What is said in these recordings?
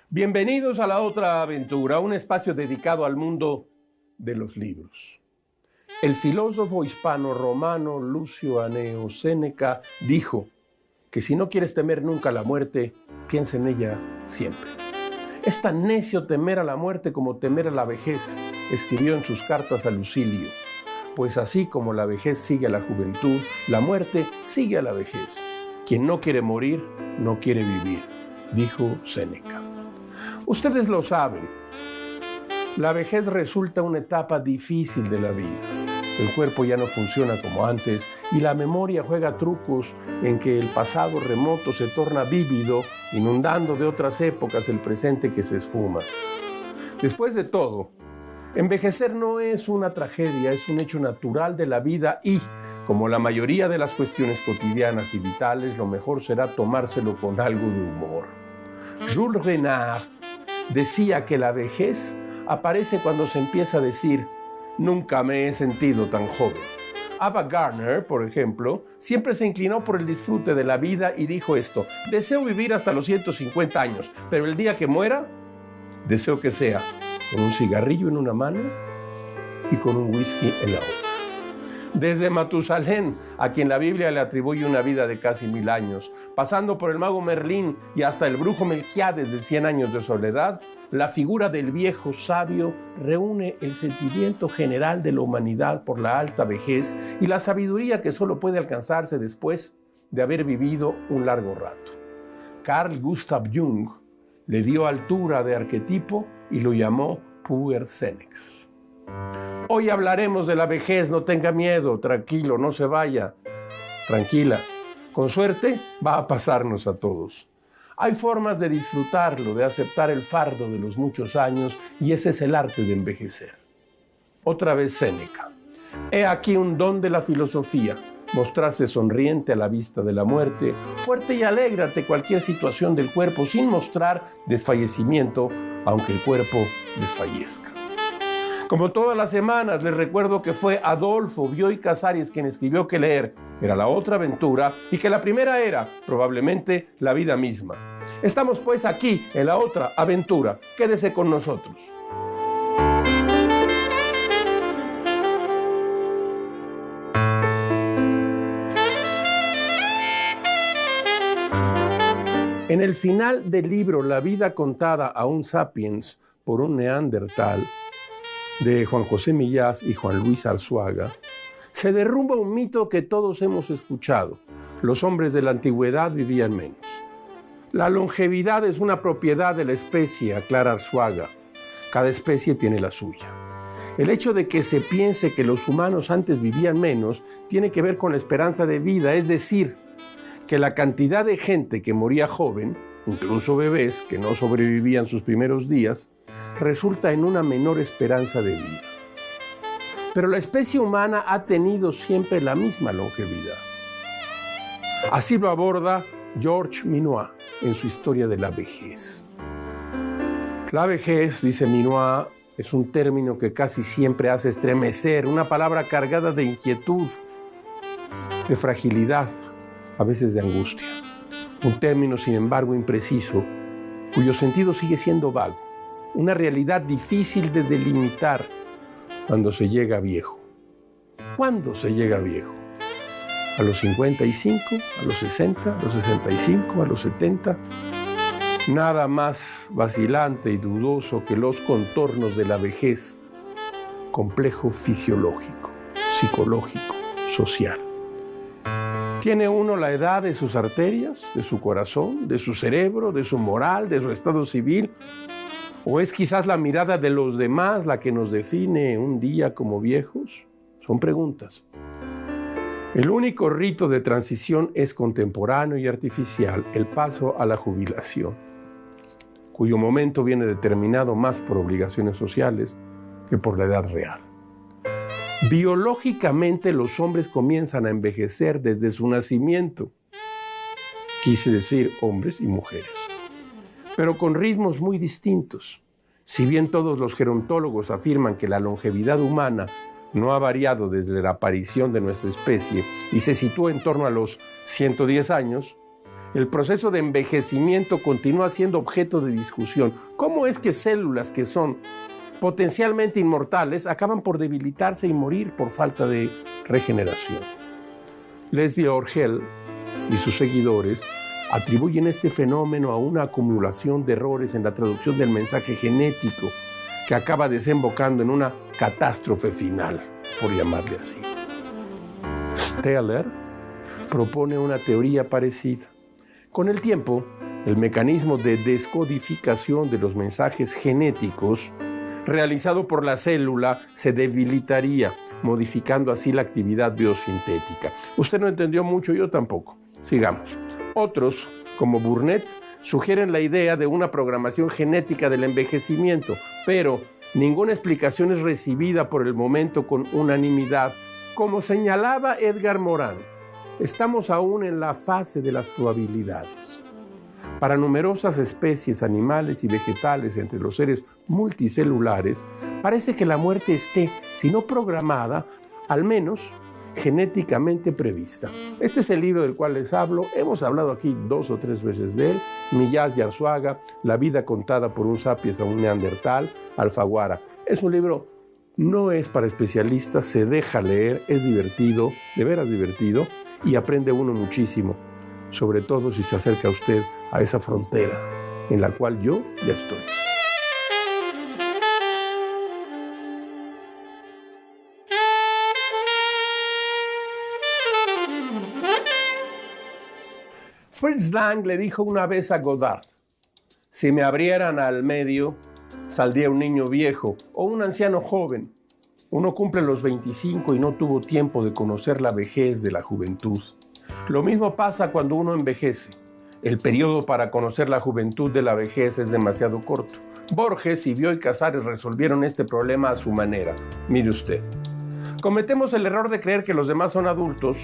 Bienvenidos a La Otra Aventura, un espacio dedicado al mundo de los libros. El filósofo hispano-romano Lucio Anneo Séneca dijo que si no quieres temer nunca la muerte, piensa en ella siempre. Es tan necio temer a la muerte como temer a la vejez, escribió en sus cartas a Lucilio. Pues así como la vejez sigue a la juventud, la muerte sigue a la vejez. Quien no quiere morir, no quiere vivir, dijo Séneca. Ustedes lo saben, la vejez resulta una etapa difícil de la vida. El cuerpo ya no funciona como antes y la memoria juega trucos en que el pasado remoto se torna vívido, inundando de otras épocas el presente que se esfuma. Después de todo, envejecer no es una tragedia, es un hecho natural de la vida y, como la mayoría de las cuestiones cotidianas y vitales, lo mejor será tomárselo con algo de humor. Jules Renard decía que la vejez aparece cuando se empieza a decir «nunca me he sentido tan joven». Ava Gardner, por ejemplo, siempre se inclinó por el disfrute de la vida y dijo esto: «Deseo vivir hasta los 150 años, pero el día que muera, deseo que sea con un cigarrillo en una mano y con un whisky en la otra». Desde Matusalén, a quien la Biblia le atribuye una vida de casi 1000 años, pasando por el mago Merlín y hasta el brujo Melquiades de 100 años de soledad, la figura del viejo sabio reúne el sentimiento general de la humanidad por la alta vejez y la sabiduría que solo puede alcanzarse después de haber vivido un largo rato. Carl Gustav Jung le dio altura de arquetipo y lo llamó Puer Senex. Hoy hablaremos de la vejez, no tenga miedo, tranquilo, no se vaya, tranquila. Con suerte va a pasarnos a todos. Hay formas de disfrutarlo, de aceptar el fardo de los muchos años, y ese es el arte de envejecer. Otra vez Séneca. He aquí un don de la filosofía, mostrarse sonriente a la vista de la muerte, fuerte y alegre ante cualquier situación del cuerpo, sin mostrar desfallecimiento, aunque el cuerpo desfallezca. Como todas las semanas, les recuerdo que fue Adolfo Bioy Casares quien escribió que leer era la otra aventura y que la primera era, probablemente, la vida misma. Estamos pues aquí, en la otra aventura. Quédese con nosotros. En el final del libro La vida contada a un sapiens por un neandertal, de Juan José Millás y Juan Luis Arzuaga, se derrumba un mito que todos hemos escuchado: los hombres de la antigüedad vivían menos. La longevidad es una propiedad de la especie, aclara Arzuaga. Cada especie tiene la suya. El hecho de que se piense que los humanos antes vivían menos tiene que ver con la esperanza de vida, es decir, que la cantidad de gente que moría joven, incluso bebés que no sobrevivían sus primeros días, resulta en una menor esperanza de vida. Pero la especie humana ha tenido siempre la misma longevidad. Así lo aborda Georges Minois en su Historia de la vejez. La vejez, dice Minois, es un término que casi siempre hace estremecer, una palabra cargada de inquietud, de fragilidad, a veces de angustia. Un término, sin embargo, impreciso, cuyo sentido sigue siendo vago. Una realidad difícil de delimitar cuando se llega viejo. ¿Cuándo se llega viejo? ¿A los 55? ¿A los 60? ¿A los 65? ¿A los 70? Nada más vacilante y dudoso que los contornos de la vejez. Complejo fisiológico, psicológico, social. ¿Tiene uno la edad de sus arterias, de su corazón, de su cerebro, de su moral, de su estado civil? ¿O es quizás la mirada de los demás la que nos define un día como viejos? Son preguntas. El único rito de transición es contemporáneo y artificial, el paso a la jubilación, cuyo momento viene determinado más por obligaciones sociales que por la edad real. Biológicamente los hombres comienzan a envejecer desde su nacimiento, quise decir hombres y mujeres, pero con ritmos muy distintos. Si bien todos los gerontólogos afirman que la longevidad humana no ha variado desde la aparición de nuestra especie y se sitúa en torno a los 110 años, el proceso de envejecimiento continúa siendo objeto de discusión. ¿Cómo es que células que son potencialmente inmortales acaban por debilitarse y morir por falta de regeneración? Leslie Orgel y sus seguidores atribuyen este fenómeno a una acumulación de errores en la traducción del mensaje genético que acaba desembocando en una catástrofe final, por llamarle así. Steller propone una teoría parecida. Con el tiempo, el mecanismo de descodificación de los mensajes genéticos realizado por la célula se debilitaría, modificando así la actividad biosintética. Usted no entendió mucho, yo tampoco. Sigamos. Otros, como Burnett, sugieren la idea de una programación genética del envejecimiento, pero ninguna explicación es recibida por el momento con unanimidad. Como señalaba Edgar Morin, estamos aún en la fase de las probabilidades. Para numerosas especies animales y vegetales entre los seres multicelulares, parece que la muerte esté, si no programada, al menos genéticamente prevista. Este es el libro del cual les hablo. Hemos hablado aquí 2 o 3 veces de él. Millás y Arzuaga, La vida contada por un sapiens a un neandertal, Alfaguara. Es un libro, no es para especialistas, se deja leer, es divertido, de veras divertido, y aprende uno muchísimo, sobre todo si se acerca usted a esa frontera en la cual yo ya estoy. Fritz Lang le dijo una vez a Godard: si me abrieran al medio, saldría un niño viejo o un anciano joven. Uno cumple los 25 y no tuvo tiempo de conocer la vejez de la juventud. Lo mismo pasa cuando uno envejece. El periodo para conocer la juventud de la vejez es demasiado corto. Borges y Bioy Casares resolvieron este problema a su manera. Mire usted. Cometemos el error de creer que los demás son adultos,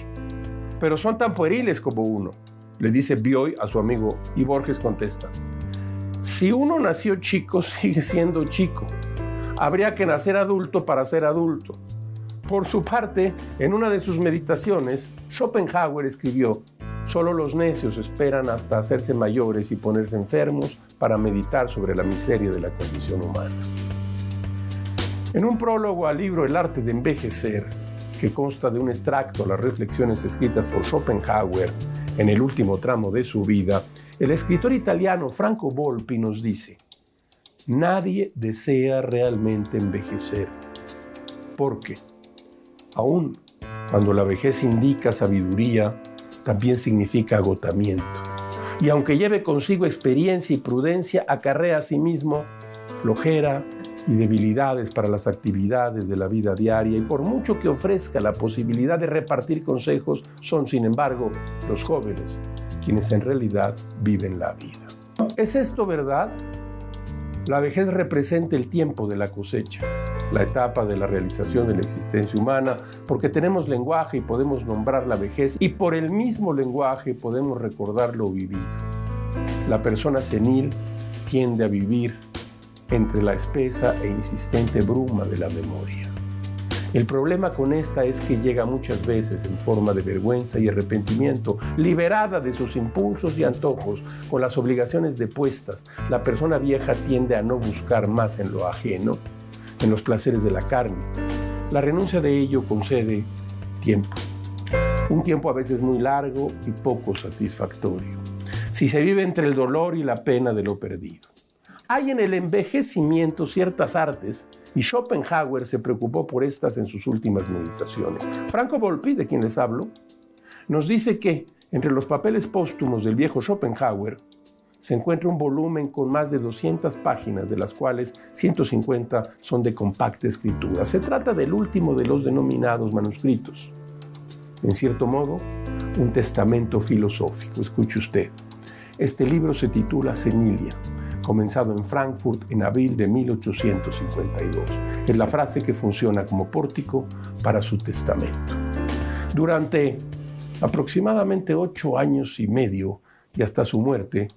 pero son tan pueriles como uno, le dice Bioy a su amigo, y Borges contesta: si uno nació chico, sigue siendo chico. Habría que nacer adulto para ser adulto. Por su parte, en una de sus meditaciones, Schopenhauer escribió: solo los necios esperan hasta hacerse mayores y ponerse enfermos para meditar sobre la miseria de la condición humana. En un prólogo al libro El arte de envejecer, que consta de un extracto a las reflexiones escritas por Schopenhauer en el último tramo de su vida, el escritor italiano Franco Volpi nos dice: nadie desea realmente envejecer, porque aun cuando la vejez indica sabiduría, también significa agotamiento. Y aunque lleve consigo experiencia y prudencia, acarrea asimismo flojera y debilidades para las actividades de la vida diaria, y por mucho que ofrezca la posibilidad de repartir consejos, son, sin embargo, los jóvenes quienes en realidad viven la vida. ¿Es esto verdad? La vejez representa el tiempo de la cosecha, la etapa de la realización de la existencia humana, porque tenemos lenguaje y podemos nombrar la vejez, y por el mismo lenguaje podemos recordar lo vivido. La persona senil tiende a vivir entre la espesa e insistente bruma de la memoria. El problema con esta es que llega muchas veces en forma de vergüenza y arrepentimiento, liberada de sus impulsos y antojos, con las obligaciones depuestas. La persona vieja tiende a no buscar más en lo ajeno, en los placeres de la carne. La renuncia de ello concede tiempo. Un tiempo a veces muy largo y poco satisfactorio, si se vive entre el dolor y la pena de lo perdido. Hay en el envejecimiento ciertas artes, y Schopenhauer se preocupó por estas en sus últimas meditaciones. Franco Volpi, de quien les hablo, nos dice que entre los papeles póstumos del viejo Schopenhauer se encuentra un volumen con más de 200 páginas, de las cuales 150 son de compacta escritura. Se trata del último de los denominados manuscritos. En cierto modo, un testamento filosófico. Escuche usted. Este libro se titula Senilia, comenzado en Frankfurt en abril de 1852. Es la frase que funciona como pórtico para su testamento. Durante aproximadamente 8 años y medio y hasta su muerte,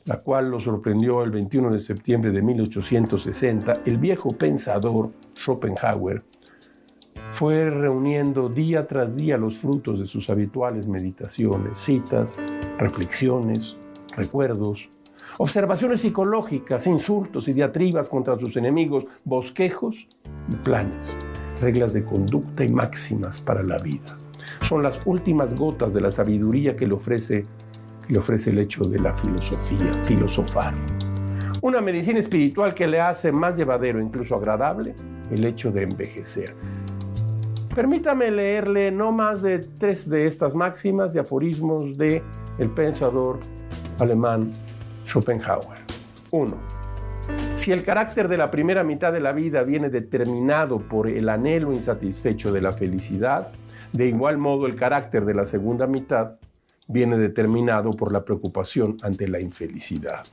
la cual lo sorprendió el 21 de septiembre de 1860, el viejo pensador Schopenhauer fue reuniendo día tras día los frutos de sus habituales meditaciones, citas, reflexiones, recuerdos, observaciones psicológicas, insultos y diatribas contra sus enemigos, bosquejos y planes, reglas de conducta y máximas para la vida. Son las últimas gotas de la sabiduría que le ofrece el hecho de la filosofía, filosofar. Una medicina espiritual que le hace más llevadero, incluso agradable, el hecho de envejecer. Permítame leerle no más de 3 de estas máximas y aforismos del pensador alemán Schopenhauer. 1. Si el carácter de la primera mitad de la vida viene determinado por el anhelo insatisfecho de la felicidad, de igual modo el carácter de la segunda mitad viene determinado por la preocupación ante la infelicidad.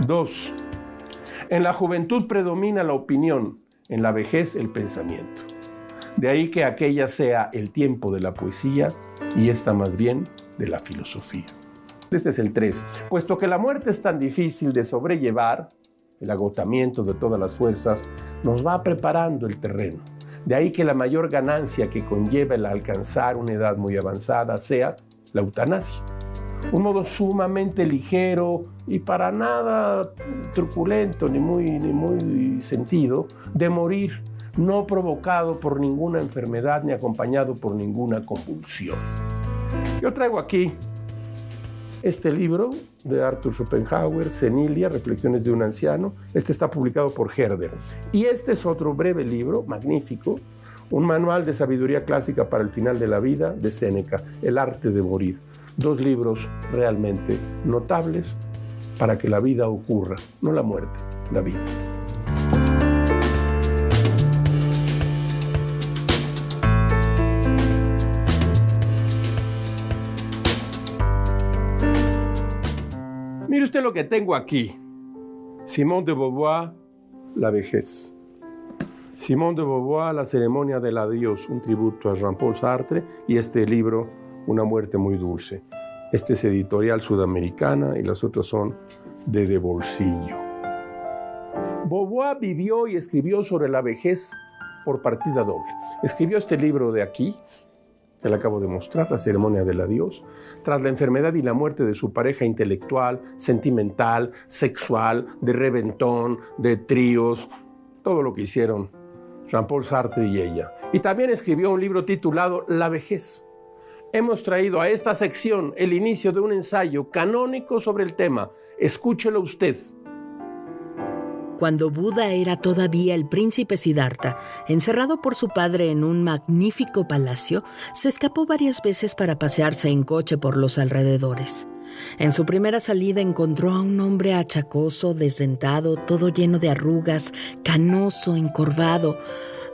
2. En la juventud predomina la opinión, en la vejez el pensamiento. De ahí que aquella sea el tiempo de la poesía y esta más bien de la filosofía. Este es el 3. Puesto que la muerte es tan difícil de sobrellevar, el agotamiento de todas las fuerzas nos va preparando el terreno. De ahí que la mayor ganancia que conlleva el alcanzar una edad muy avanzada sea la eutanasia. Un modo sumamente ligero y para nada truculento ni muy sentido de morir, no provocado por ninguna enfermedad ni acompañado por ninguna convulsión. Yo traigo aquí este libro de Arthur Schopenhauer, Senilia, Reflexiones de un anciano. Este está publicado por Herder. Y este es otro breve libro, magnífico, un manual de sabiduría clásica para el final de la vida de Séneca, El arte de morir. 2 libros realmente notables para que la vida ocurra, no la muerte, la vida. Mire usted lo que tengo aquí. Simone de Beauvoir, La vejez. Simone de Beauvoir, La ceremonia del adiós, un tributo a Jean-Paul Sartre, y este libro, Una muerte muy dulce. Este es editorial sudamericana y las otras son de bolsillo. Beauvoir vivió y escribió sobre la vejez por partida doble. Escribió este libro de aquí, que le acabo de mostrar, La ceremonia del adiós, tras la enfermedad y la muerte de su pareja intelectual, sentimental, sexual, de reventón, de tríos, todo lo que hicieron Jean-Paul Sartre y ella. Y también escribió un libro titulado La vejez. Hemos traído a esta sección el inicio de un ensayo canónico sobre el tema. Escúchelo usted. Cuando Buda era todavía el príncipe Siddhartha, encerrado por su padre en un magnífico palacio, se escapó varias veces para pasearse en coche por los alrededores. En su primera salida encontró a un hombre achacoso, desdentado, todo lleno de arrugas, canoso, encorvado,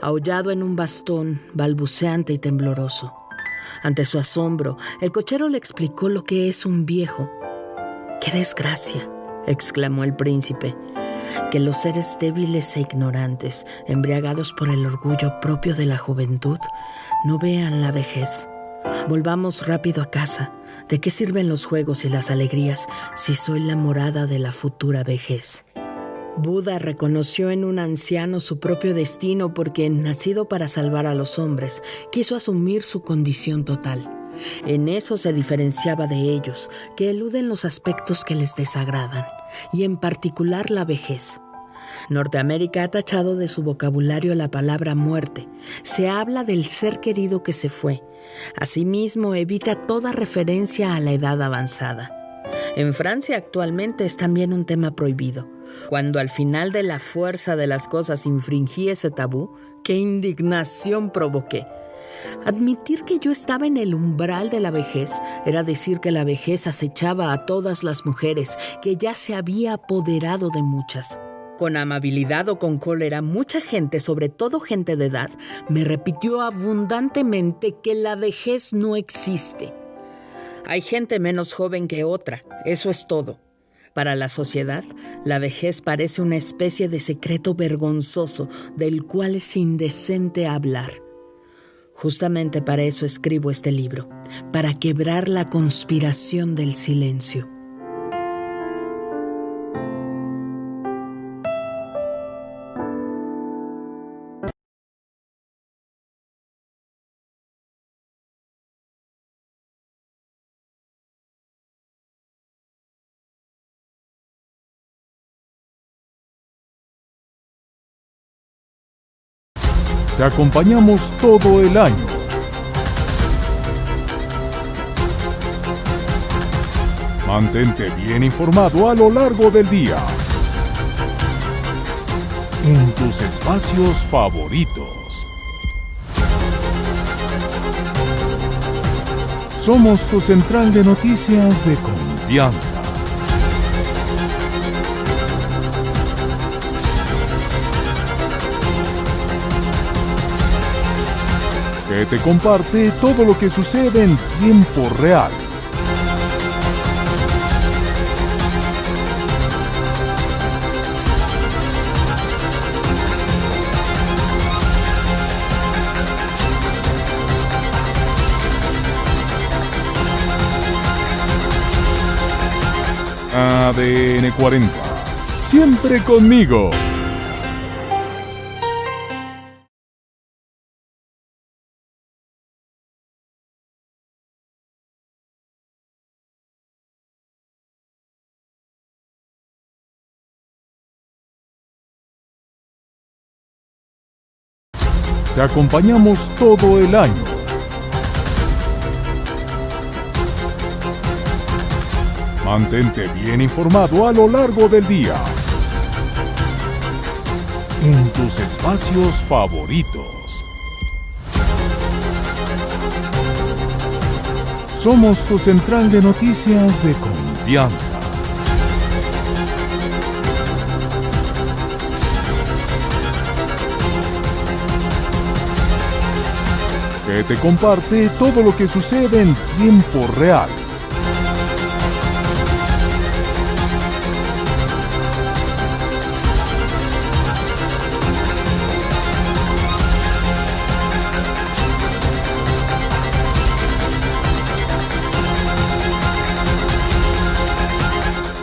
apoyado en un bastón, balbuceante y tembloroso. Ante su asombro, el cochero le explicó lo que es un viejo. ¡Qué desgracia!, exclamó el príncipe. Que los seres débiles e ignorantes, embriagados por el orgullo propio de la juventud, no vean la vejez. Volvamos rápido a casa. ¿De qué sirven los juegos y las alegrías si soy la morada de la futura vejez? Buda reconoció en un anciano su propio destino porque, nacido para salvar a los hombres, quiso asumir su condición total. En eso se diferenciaba de ellos, que eluden los aspectos que les desagradan, y en particular la vejez. Norteamérica ha tachado de su vocabulario la palabra muerte. Se habla del ser querido que se fue. Asimismo, evita toda referencia a la edad avanzada. En Francia actualmente es también un tema prohibido. Cuando al final de la fuerza de las cosas infringí ese tabú, ¡qué indignación provoqué! Admitir que yo estaba en el umbral de la vejez era decir que la vejez acechaba a todas las mujeres, que ya se había apoderado de muchas. Con amabilidad o con cólera, mucha gente, sobre todo gente de edad, me repitió abundantemente que la vejez no existe. Hay gente menos joven que otra, eso es todo. Para la sociedad, la vejez parece una especie de secreto vergonzoso del cual es indecente hablar. Justamente para eso escribo este libro, para quebrar la conspiración del silencio. Te acompañamos todo el año. Mantente bien informado a lo largo del día. En tus espacios favoritos. Somos tu central de noticias de confianza. Que te comparte todo lo que sucede en tiempo real. ADN 40. Siempre conmigo. Te acompañamos todo el año. Mantente bien informado a lo largo del día. En tus espacios favoritos. Somos tu central de noticias de confianza. Que te comparte todo lo que sucede en tiempo real.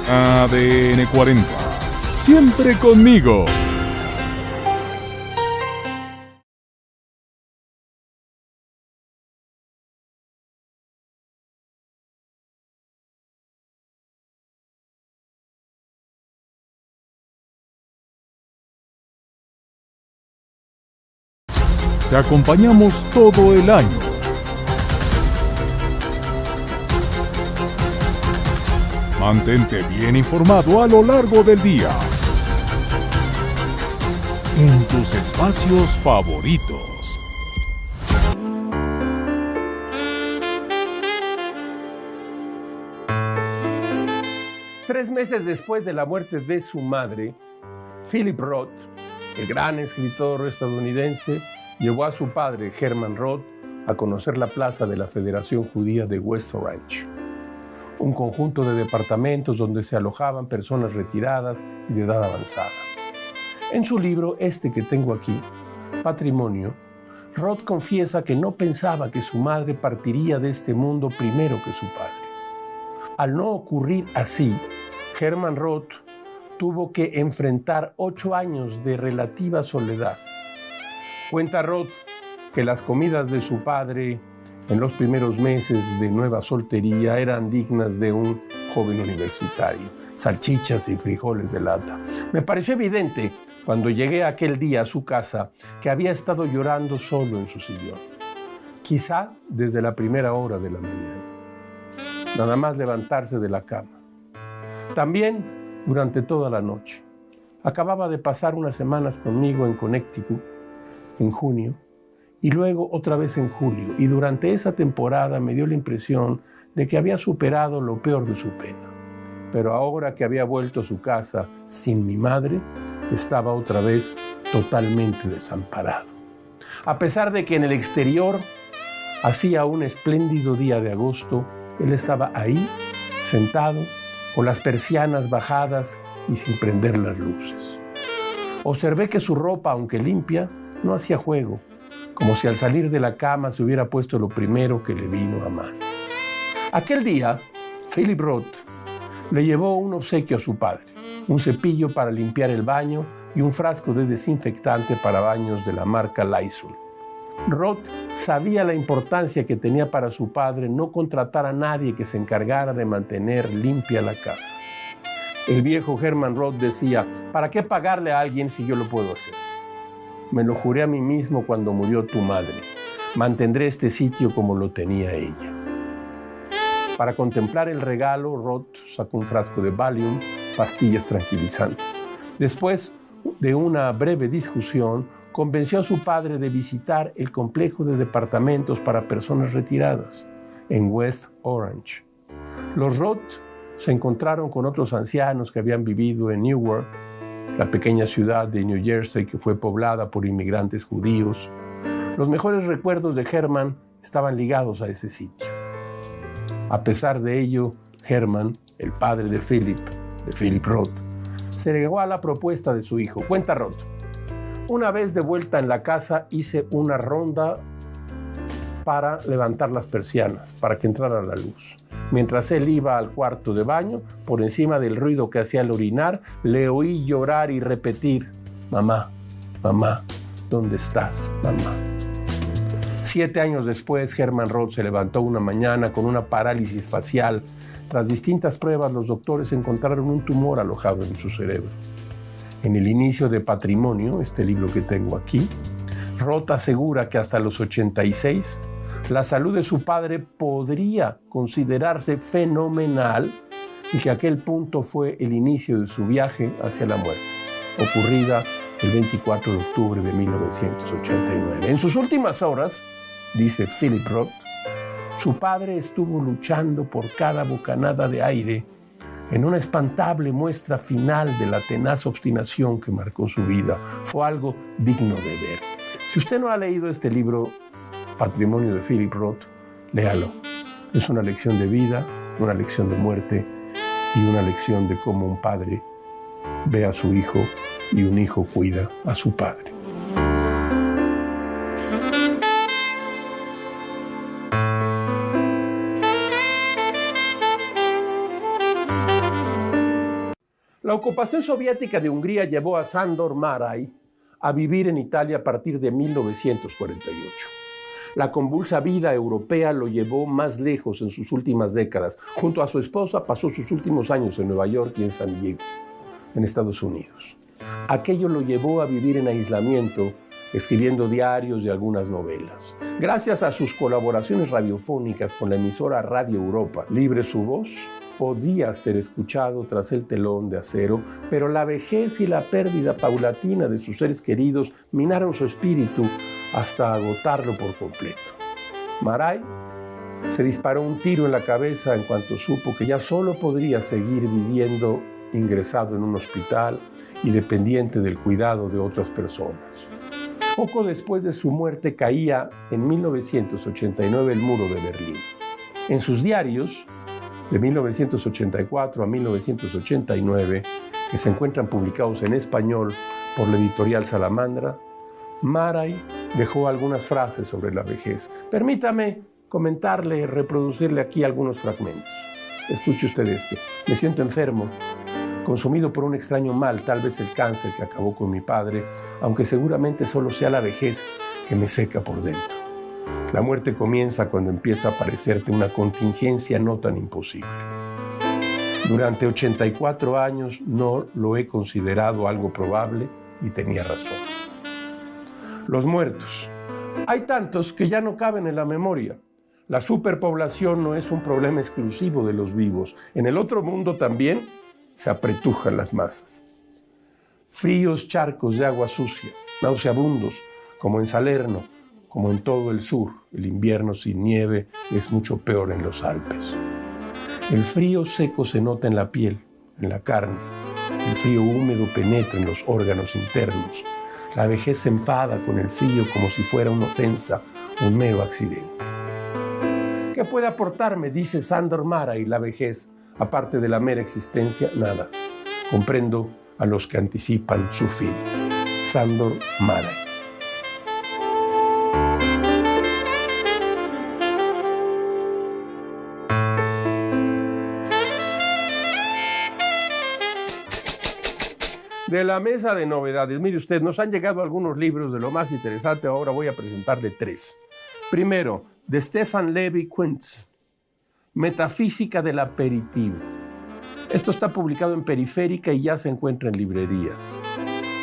ADN 40. Siempre conmigo. Te acompañamos todo el año. Mantente bien informado a lo largo del día. En tus espacios favoritos. Tres meses después de la muerte de su madre, Philip Roth, el gran escritor estadounidense, llevó a su padre, Herman Roth, a conocer la plaza de la Federación Judía de West Orange, un conjunto de departamentos donde se alojaban personas retiradas y de edad avanzada. En su libro, que tengo aquí, Patrimonio, Roth confiesa que no pensaba que su madre partiría de este mundo primero que su padre. Al no ocurrir así, Herman Roth tuvo que enfrentar 8 años de relativa soledad. Cuenta Roth que las comidas de su padre en los primeros meses de nueva soltería eran dignas de un joven universitario, salchichas y frijoles de lata. Me pareció evidente cuando llegué aquel día a su casa que había estado llorando solo en su sillón, quizá desde la primera hora de la mañana, nada más levantarse de la cama. También durante toda la noche. Acababa de pasar unas semanas conmigo en Connecticut, en junio, y luego otra vez en julio, y durante esa temporada me dio la impresión de que había superado lo peor de su pena. Pero ahora que había vuelto a su casa sin mi madre, estaba otra vez totalmente desamparado. A pesar de que en el exterior hacía un espléndido día de agosto, él estaba ahí, sentado, con las persianas bajadas y sin prender las luces. Observé que su ropa, aunque limpia, no hacía juego, como si al salir de la cama se hubiera puesto lo primero que le vino a mano. Aquel día, Philip Roth le llevó un obsequio a su padre, un cepillo para limpiar el baño y un frasco de desinfectante para baños de la marca Lysol. Roth sabía la importancia que tenía para su padre no contratar a nadie que se encargara de mantener limpia la casa. El viejo Herman Roth decía, ¿para qué pagarle a alguien si yo lo puedo hacer? Me lo juré a mí mismo cuando murió tu madre. Mantendré este sitio como lo tenía ella. Para contemplar el regalo, Roth sacó un frasco de Valium, pastillas tranquilizantes. Después de una breve discusión, convenció a su padre de visitar el complejo de departamentos para personas retiradas en West Orange. Los Roth se encontraron con otros ancianos que habían vivido en Newark, la pequeña ciudad de New Jersey que fue poblada por inmigrantes judíos. Los mejores recuerdos de Herman estaban ligados a ese sitio. A pesar de ello, Herman, el padre de Philip Roth, se negó a la propuesta de su hijo. Cuenta Roth: una vez de vuelta en la casa hice una ronda para levantar las persianas, para que entrara la luz. Mientras él iba al cuarto de baño, por encima del ruido que hacía al orinar, le oí llorar y repetir: mamá, mamá, ¿dónde estás, mamá? 7 años después, Herman Roth se levantó una mañana con una parálisis facial. Tras distintas pruebas, los doctores encontraron un tumor alojado en su cerebro. En el inicio de Patrimonio, este libro que tengo aquí, Roth asegura que hasta los 86, la salud de su padre podría considerarse fenomenal y que aquel punto fue el inicio de su viaje hacia la muerte, ocurrida el 24 de octubre de 1989. En sus últimas horas, dice Philip Roth, su padre estuvo luchando por cada bocanada de aire en una espantable muestra final de la tenaz obstinación que marcó su vida. Fue algo digno de ver. Si usted no ha leído este libro, Patrimonio de Philip Roth, léalo. Es una lección de vida, una lección de muerte y una lección de cómo un padre ve a su hijo y un hijo cuida a su padre. La ocupación soviética de Hungría llevó a Sándor Márai a vivir en Italia a partir de 1948. La convulsa vida europea lo llevó más lejos en sus últimas décadas. Junto a su esposa pasó sus últimos años en Nueva York y en San Diego, en Estados Unidos. Aquello lo llevó a vivir en aislamiento, escribiendo diarios y algunas novelas. Gracias a sus colaboraciones radiofónicas con la emisora Radio Europa Libre, su voz podía ser escuchado tras el telón de acero, pero la vejez y la pérdida paulatina de sus seres queridos minaron su espíritu hasta agotarlo por completo. Márai se disparó un tiro en la cabeza en cuanto supo que ya solo podría seguir viviendo ingresado en un hospital y dependiente del cuidado de otras personas. Poco después de su muerte caía en 1989 el muro de Berlín. En sus diarios, de 1984 a 1989, que se encuentran publicados en español por la editorial Salamandra, Márai dejó algunas frases sobre la vejez. Permítame comentarle, reproducirle aquí algunos fragmentos. Escuche usted esto. Me siento enfermo, consumido por un extraño mal, tal vez el cáncer que acabó con mi padre, aunque seguramente solo sea la vejez que me seca por dentro. La muerte comienza cuando empieza a parecerte una contingencia no tan imposible. Durante 84 años no lo he considerado algo probable y tenía razón. Los muertos. Hay tantos que ya no caben en la memoria. La superpoblación no es un problema exclusivo de los vivos. En el otro mundo también se apretujan las masas. Fríos charcos de agua sucia, nauseabundos, como en Salerno, como en todo el sur. El invierno sin nieve es mucho peor en los Alpes. El frío seco se nota en la piel, en la carne. El frío húmedo penetra en los órganos internos. La vejez se enfada con el frío como si fuera una ofensa, un mero accidente. ¿Qué puede aportarme? Dice Sándor Márai, la vejez. Aparte de la mera existencia, nada. Comprendo a los que anticipan su fin. Sándor Márai. De la mesa de novedades, mire usted, nos han llegado algunos libros de lo más interesante, ahora voy a presentarle 3. Primero, de Stefan Levi Kuntz, Metafísica del aperitivo. Esto está publicado en Periférica y ya se encuentra en librerías.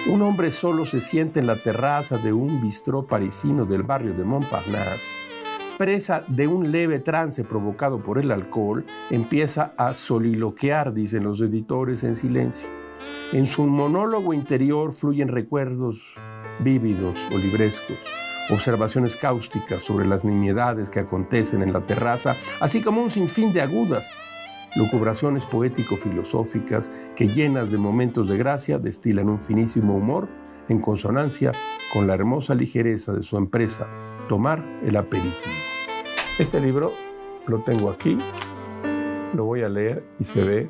Un hombre solo se sienta en la terraza de un bistró parisino del barrio de Montparnasse. Presa de un leve trance provocado por el alcohol, empieza a soliloquear, dicen los editores, en silencio. En su monólogo interior fluyen recuerdos vívidos o librescos, observaciones cáusticas sobre las nimiedades que acontecen en la terraza, así como un sinfín de agudas lucubraciones poético-filosóficas que, llenas de momentos de gracia, destilan un finísimo humor en consonancia con la hermosa ligereza de su empresa, tomar el aperitivo. Este libro lo tengo aquí, lo voy a leer y se ve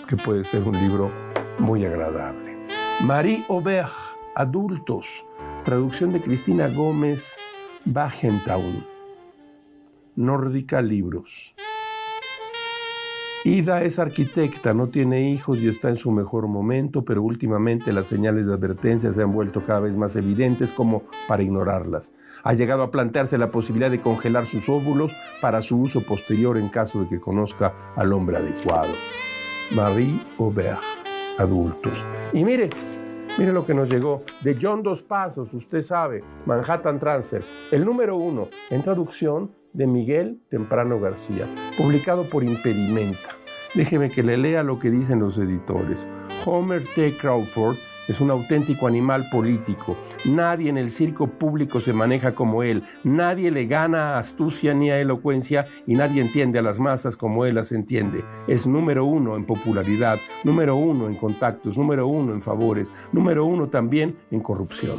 que puede ser un libro muy agradable. Marie Aubert, Adultos, traducción de Cristina Gómez Bajentaun, Nórdica Libros. Ida es arquitecta, no tiene hijos y está en su mejor momento, pero últimamente las señales de advertencia se han vuelto cada vez más evidentes como para ignorarlas. Ha llegado a plantearse la posibilidad de congelar sus óvulos para su uso posterior en caso de que conozca al hombre adecuado. Marie Aubert, Adultos. Y mire lo que nos llegó de John Dos Passos, usted sabe, Manhattan Transfer, el número 1 en traducción de Miguel Temprano García, publicado por Impedimenta. Déjeme que le lea lo que dicen los editores. Homer T. Crawford es un auténtico animal político. Nadie en el circo público se maneja como él. Nadie le gana a astucia ni a elocuencia y nadie entiende a las masas como él las entiende. Es número 1 en popularidad, número 1 en contactos, número 1 en favores, número 1 también en corrupción.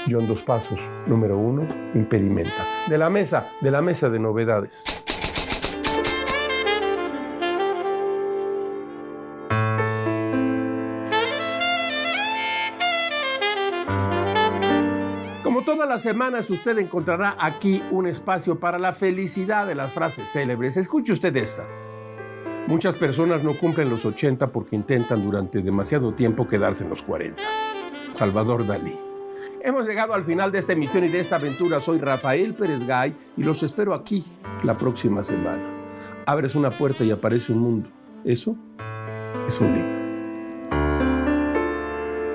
John Dos Passos, número 1, Impedimenta. De la mesa de novedades. Como todas las semanas, usted encontrará aquí un espacio para la felicidad de las frases célebres. Escuche usted esta. Muchas personas no cumplen los 80 porque intentan durante demasiado tiempo quedarse en los 40. Salvador Dalí. Hemos llegado al final de esta emisión y de esta aventura. Soy Rafael Pérez Gay y los espero aquí la próxima semana. Abres una puerta y aparece un mundo. Eso es un libro.